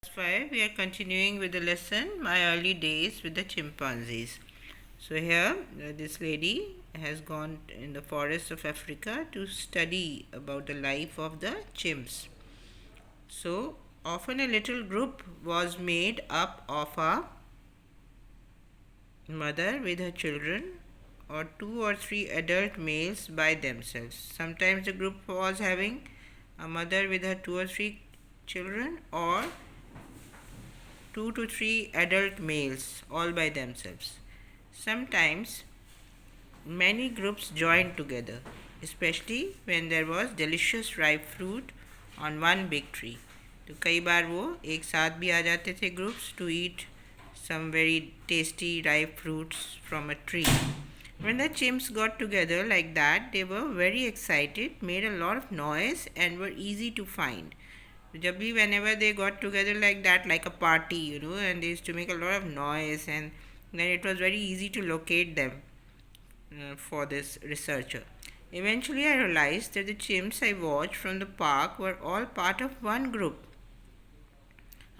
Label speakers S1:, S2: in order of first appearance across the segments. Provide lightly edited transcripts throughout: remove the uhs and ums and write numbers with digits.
S1: 5 we are continuing with the lesson My Early Days with the Chimpanzees. So here this lady has gone in the forests of Africa to study about the life of the chimps. So often a little group was made up of a mother with her children or two or three adult males by themselves. Sometimes the group was having a mother with her two or three children or two to three adult males all by themselves. Sometimes many groups joined together, especially when there was delicious ripe fruit on one big tree. तो कई बार वो एक साथ भी आ जाते थे groups to eat some very tasty ripe fruits from a tree. When the chimps got together like that, they were very excited, made a lot of noise, and were easy to find. जब भी whenever they got together like that, like a party, and they used to make a lot of noise, and then it was very easy to locate them for this researcher. Eventually, I realized that the chimps I watched from the park were all part of one group,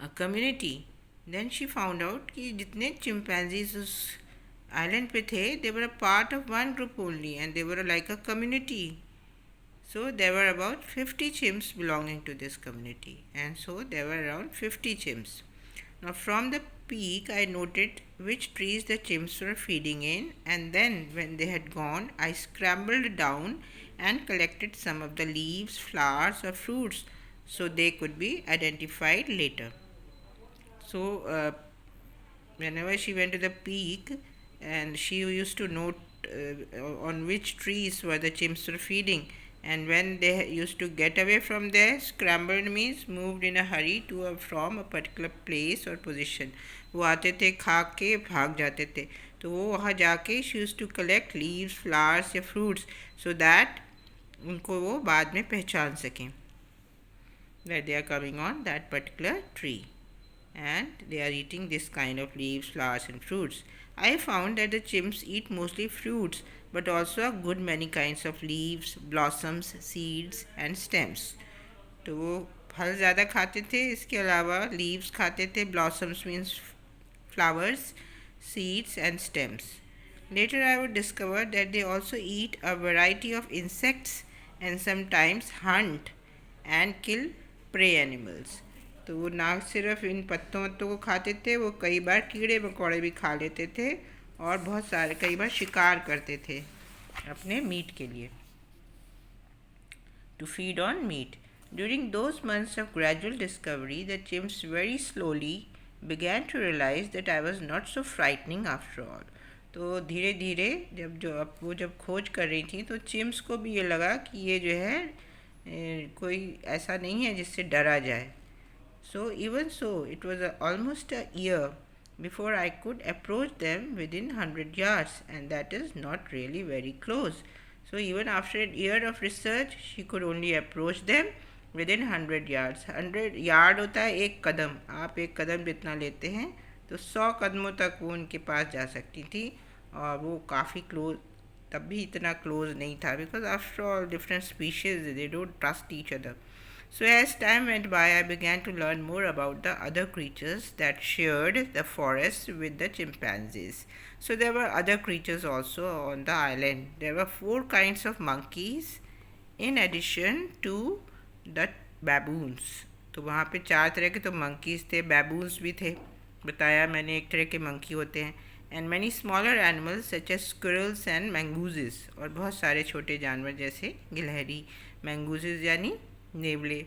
S1: a community. Then she found out कि जितने chimpanzees उस island पे थे, they were a part of one group only, and they were like a community. So there were about 50 chimps belonging to this community, and so there were around 50 chimps. Now, from the peak, I noted which trees the chimps were feeding in, and then when they had gone, I scrambled down and collected some of the leaves, flowers, or fruits so they could be identified later. So, whenever she went to the peak, and she used to note on which trees were the chimps were feeding, and when they used to get away from there, scrambled means moved in a hurry to or from a particular place or position. वो आते थे खा के भाग जाते थे, तो वो वहाँ जाके she used to collect leaves, flowers या fruits so that उनको वो बाद में पहचान सकें that they are coming on that particular tree and they are eating this kind of leaves, flowers, and fruits. I found that the chimps eat mostly fruits but also a good many kinds of leaves, blossoms, seeds, and stems. तो वो फल ज़्यादा खाते थे, इसके अलावा leaves खाते थे, blossoms means flowers, seeds, and stems. Later I would discover that they also eat a variety of insects and sometimes hunt and kill prey animals. तो वो ना सिर्फ इन पत्तों वत्तों को खाते थे, वो कई बार कीड़े मकोड़े भी खा लेते थे और बहुत सारे कई बार शिकार करते थे अपने मीट के लिए. To feed on meat. During those months of gradual discovery, the chimps very slowly began to realize that I was not so frightening after all. तो धीरे धीरे जब खोज कर रही थी तो चिम्स को भी ये लगा कि ये जो है कोई ऐसा नहीं है जिससे डरा जाए. So even so, it was almost a year before I could approach them within 100 yards, and that is not really very close. So even after a year of research, she could only approach them within 100 yards. 100 yard होता है एक कदम. आप एक कदम जितना लेते हैं तो 100 कदमों तक वो उनके पास जा सकती थी, और वो काफ़ी क्लोज, तब भी इतना क्लोज नहीं था, because after all different species they don't trust each other. So as time went by, I began to learn more about the other creatures that shared the forest with the chimpanzees. So there were other creatures also on the island. There were 4 kinds of monkeys in addition to the baboons. तो वहाँ पे 4 तरह के तो monkeys थे, baboons भी थे, बताया मैंने एक तरह के monkey होते हैं, and many smaller animals such as squirrels and mongooses, और बहुत सारे छोटे जानवर जैसे गिलहरी, mongooses यानी नेवले.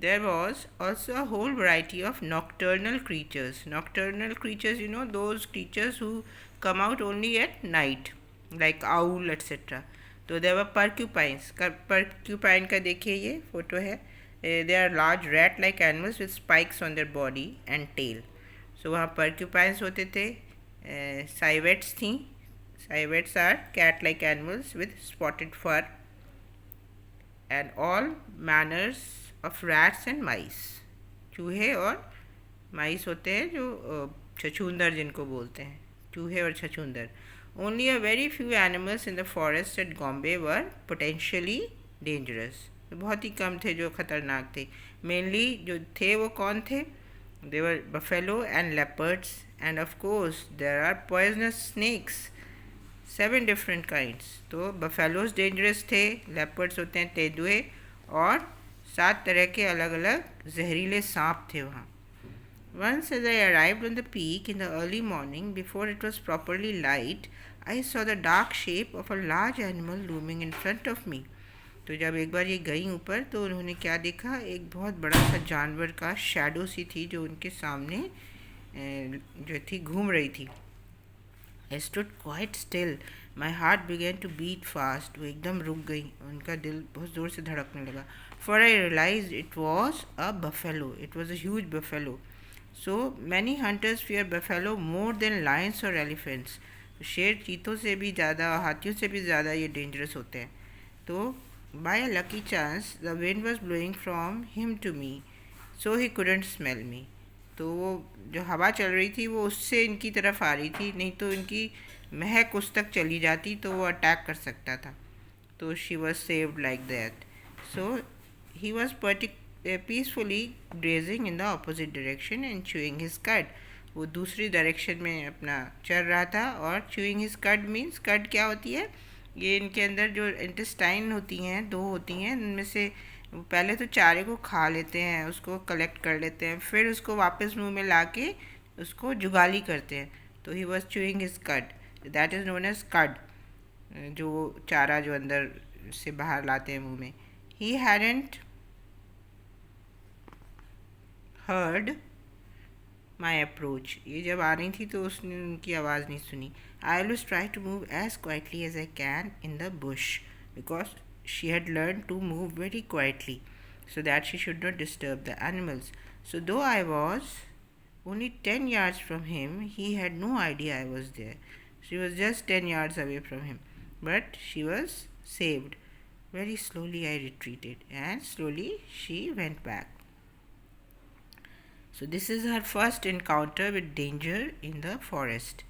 S1: There was also a whole variety of nocturnal creatures. Nocturnal creatures, those creatures who come out only at night, like owl, etc. तो there were porcupines. Porcupine का देखिए ये फोटो है. They are large rat-like animals with spikes on their body and tail. So वहाँ porcupines होते थे. Civets थी. Civets are cat-like animals with spotted fur. And all manners of rats and mice. चूहे और माइस होते हैं जो छछूंदर जिनको बोलते हैं, चूहे और छछूंदर. Only a very few animals in the forest at Bombay were potentially dangerous. बहुत ही कम थे जो खतरनाक थे. Mainly जो थे वो कौन थे? There were buffalo and leopards, and of course, there are poisonous snakes. 7 different kinds. तो बफेलोज डेंजरस थे, लेपर्ड्स होते हैं तेंदुए, और 7 तरह के अलग अलग जहरीले सांप थे वहाँ. Once, as I arrived on the peak in the early morning, before it was properly light, I saw the dark shape of a large animal looming in front of me. तो जब एक बार ये गई ऊपर तो उन्होंने क्या देखा, एक बहुत बड़ा सा जानवर का शैडो सी थी जो उनके सामने जो थी घूम रही थी. I stood quite still. My heart began to beat fast. वो एकदम रुक गई, उनका दिल बहुत ज़ोर से धड़कने लगा. For I realized it was a buffalo. It was a huge buffalo. So many hunters fear buffalo more than lions or elephants. शेर चीतों से भी ज़्यादा, हाथियों से भी ज़्यादा ये डेंजरस होते हैं. तो by a lucky chance, the wind was blowing from him to me, so he couldn't smell me. तो वो जो हवा चल रही थी वो उससे इनकी तरफ आ रही थी, नहीं तो इनकी महक उस तक चली जाती तो वो अटैक कर सकता था. तो she was saved like that. So he was peacefully grazing in the opposite direction and chewing his कड. वो दूसरी डायरेक्शन में अपना चल रहा था. और चूइंग हिज कड मीन्स, कड क्या होती है, ये इनके अंदर जो इंटेस्टाइन होती हैं, 2 होती हैं, उनमें से पहले तो चारे को खा लेते हैं, उसको कलेक्ट कर लेते हैं, फिर उसको वापस मुंह में ला के उसको जुगाली करते हैं. तो ही वॉज चूइंग हिज कड, दैट इज़ नोन एज कड, जो चारा जो अंदर से बाहर लाते हैं मुंह में. ही हैडंट हर्ड माई अप्रोच. ये जब आ रही थी तो उसने उनकी आवाज़ नहीं सुनी. I always try to move as quietly as I can in the bush, because she had learned to move very quietly so that she should not disturb the animals. So though I was only 10 yards from him, he had no idea I was there. She was just 10 yards away from him, but she was saved. Very slowly I retreated, and slowly she went back. So this is her first encounter with danger in the forest.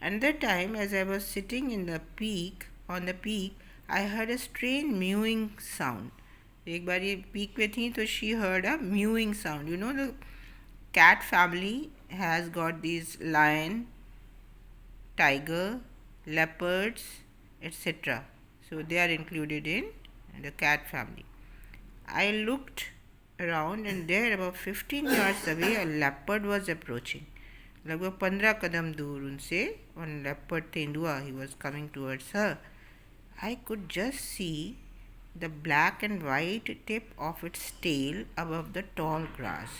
S1: Another time, as I was sitting on the peak, I heard a strange mewing sound. एक बार ये peak पे थी तो she heard a mewing sound. You know, the cat family has got these lion, tiger, leopards, etc. So they are included in the cat family. I looked around and there, about 15 yards away, a leopard was approaching. लगभग 15 कदम दूर उनसे one leopard तेंदुआ, he was coming towards her. I could just see the black and white tip of its tail above the tall grass.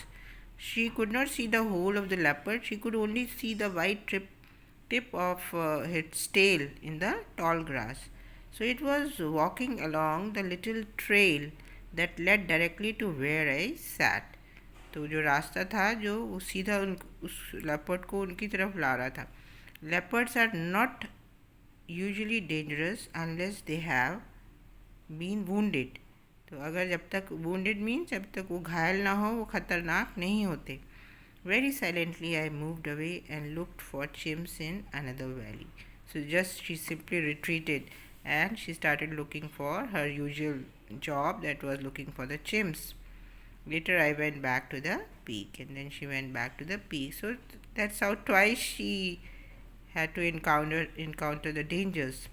S1: She could not see the whole of the leopard, she could only see the white tip of its tail in the tall grass. So it was walking along the little trail that led directly to where I sat. तो जो रास्ता था जो वो सीधा उस leopard को उनकी तरफ ला रहा था. Leopards are not usually dangerous unless they have been wounded. तो अगर जब तक wounded means जब तक वो घायल ना हो वो ख़तरनाक नहीं होते. Very silently I moved away and looked for chimps in another valley. So just she simply retreated and she started looking for her usual job, that was looking for the chimps. Later I went back to the peak, and then she went back to the peak. So that's how twice she had to encounter the dangers.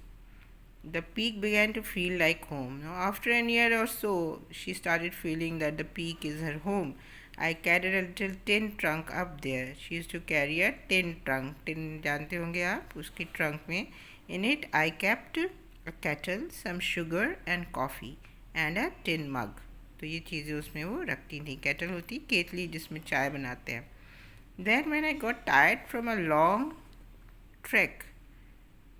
S1: The peak began to feel like home. Now, after a year or so, she started feeling that the peak is her home. I carried a little tin trunk up there. She used to carry a tin trunk. Tin जानते होंगे आप, उसकी trunk में. In it, I kept a kettle, some sugar and coffee, and a tin mug. तो ये चीज़ें उसमें वो रखती थी. केटल होती केतली जिसमें चाय बनाते हैं. Then when I got tired from a long trek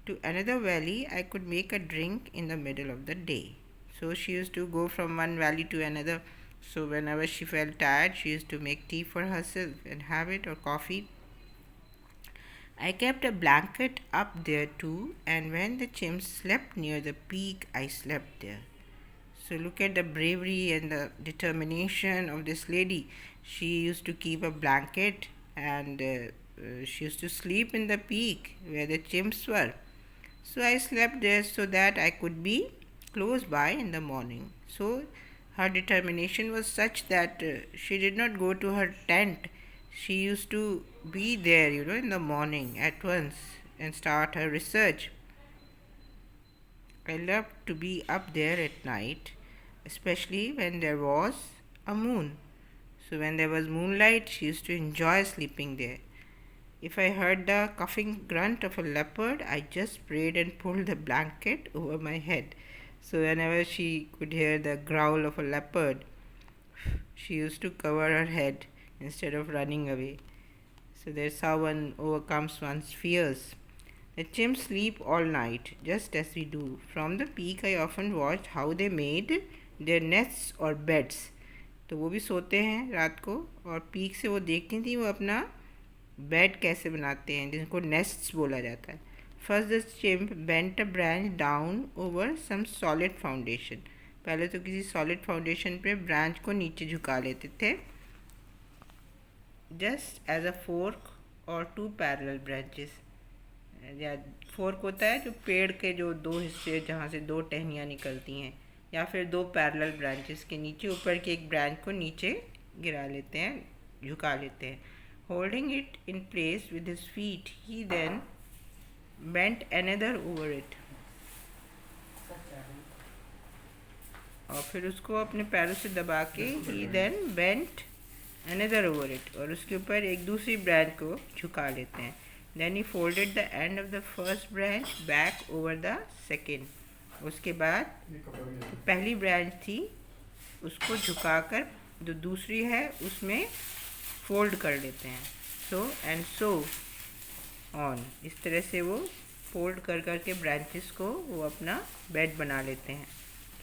S1: to another valley, I could make a drink in the middle of the day. So she used to go from one valley to another. So whenever she felt tired, she used to make tea for herself and have it, or coffee. I kept a blanket up there too, and when the chimps slept near the peak, I slept there. So look at the bravery and the determination of this lady. She used to keep a blanket, and she used to sleep in the peak where the chimps were. So I slept there so that I could be close by in the morning. So her determination was such that she did not go to her tent. She used to be there, in the morning at once and start her research. I loved to be up there at night, especially when there was a moon. So, when there was moonlight, she used to enjoy sleeping there. If I heard the coughing grunt of a leopard, I just prayed and pulled the blanket over my head. So, whenever she could hear the growl of a leopard, she used to cover her head instead of running away. So, that's how one overcomes one's fears. The chimps sleep all night, just as we do. From the peak, I often watched how they made their nests or beds. तो वो भी सोते हैं रात को, और peak से वो देखती थी वो अपना बेड कैसे बनाते हैं, जिनको नेस्ट्स बोला जाता है. First the chimp bent a branch down over some solid foundation. पहले तो किसी सॉलिड फाउंडेशन पे ब्रांच को नीचे झुका लेते थे, जस्ट एज अ फोर्क और टू पैरेलल ब्रांचेस. या फोर्क होता है जो पेड़ के जो दो हिस्से जहाँ से दो टहनियाँ निकलती हैं, या फिर दो पैरेलल ब्रांचेस के नीचे ऊपर के एक ब्रांच को नीचे गिरा लेते हैं, झुका लेते हैं. Holding it in place with his feet he then bent another over it. और फिर उसको अपने पैरों से दबा के he then bent another over it, और उसके ऊपर एक दूसरी ब्रांच को झुका लेते हैं. Then he folded the end of the first branch back over the second. उसके बाद जो पहली ब्रांच थी उसको झुकाकर जो दूसरी है उसमें फोल्ड कर लेते हैं. So and so on. इस तरह से वो फोल्ड कर करके ब्रांचेस को वो अपना बेड बना लेते हैं.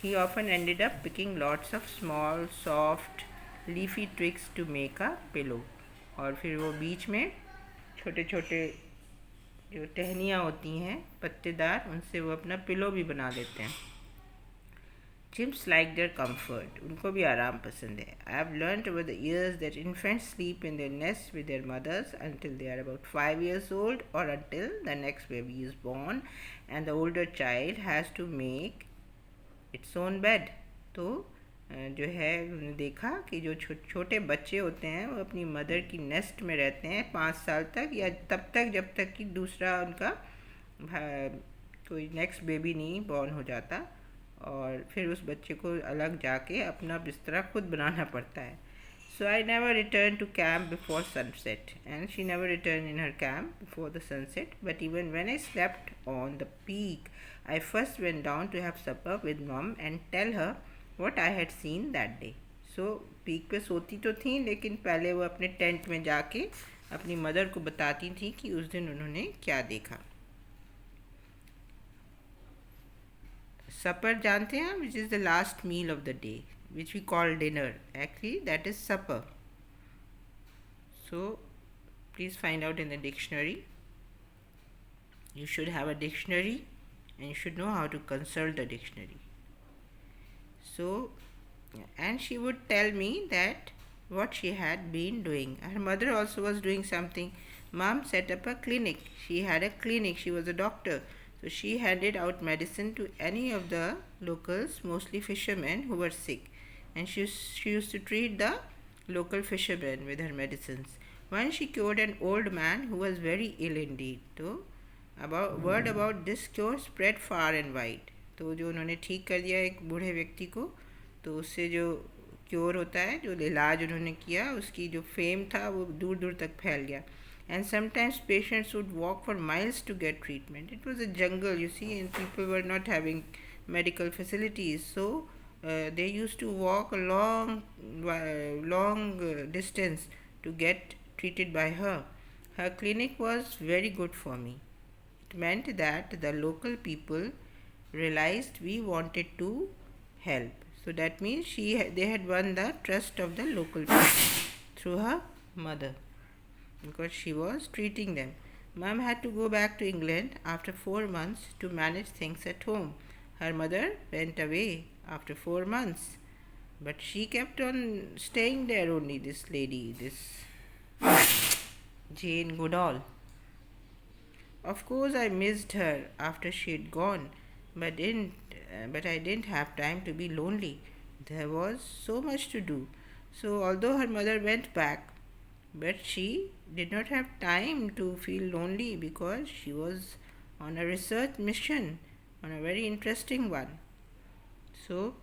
S1: He often ended up picking lots of small, soft, leafy twigs to make a pillow. और फिर वो बीच में छोटे छोटे जो टहनियाँ होती हैं पत्तेदार, उनसे वो अपना पिलो भी बना लेते हैं. Chimps like their comfort. उनको भी आराम पसंद है. I have learned over the years that infants sleep in their nest with their mothers until they are about 5 years old, or until the next baby is born and the older child has to make its own bed. तो जो है उन्होंने देखा कि जो छोटे बच्चे होते हैं वो अपनी मदर की नेस्ट में रहते हैं 5 साल तक, या तब तक जब तक कि दूसरा उनका कोई नेक्स्ट बेबी नहीं बॉर्न हो जाता, और फिर उस बच्चे को अलग जाके अपना बिस्तरा खुद बनाना पड़ता है. So I never return to camp before sunset, and she never return in her camp before the sunset. But even when I slept on the peak, I first went down to have supper with mum and tell her what I had seen that day. So peak पे सोती तो थी, लेकिन पहले वो अपने tent में जाके अपनी मदर को बताती थी कि उस दिन उन्होंने क्या देखा. सपर जानते हैं, which is the last meal of the day, which we call dinner. Actually that is supper. So please find out in the dictionary. You should have a dictionary and you should know how to consult the dictionary. So, and she would tell me that what she had been doing. Her mother also was doing something. Mom set up a clinic. She had a clinic. She was a doctor. So she handed out medicine to any of the locals, mostly fishermen who were sick. And she used to treat the local fishermen with her medicines. Once she cured an old man who was very ill indeed. So, word about this cure spread far and wide. तो जो उन्होंने ठीक कर दिया एक बूढ़े व्यक्ति को, तो उससे जो क्योर होता है, जो इलाज उन्होंने किया, उसकी जो फेम था वो दूर दूर तक फैल गया. And sometimes patients would walk for miles to get treatment. It was a jungle, you see, and people were not having medical facilities, so they used to walk a long distance to get treated by her. Her clinic was very good for me. It meant that the local people realized we wanted to help. So that means they had won the trust of the local people through her mother, because she was treating them. Mom had to go back to England after 4 months to manage things at home. Her mother went away after 4 months, but she kept on staying there only, this lady, this Jane Goodall. Of course I missed her after she had gone, but I didn't have time to be lonely. There was so much to do. So although her mother went back, But she did not have time to feel lonely because she was on a research mission, on a very interesting one. So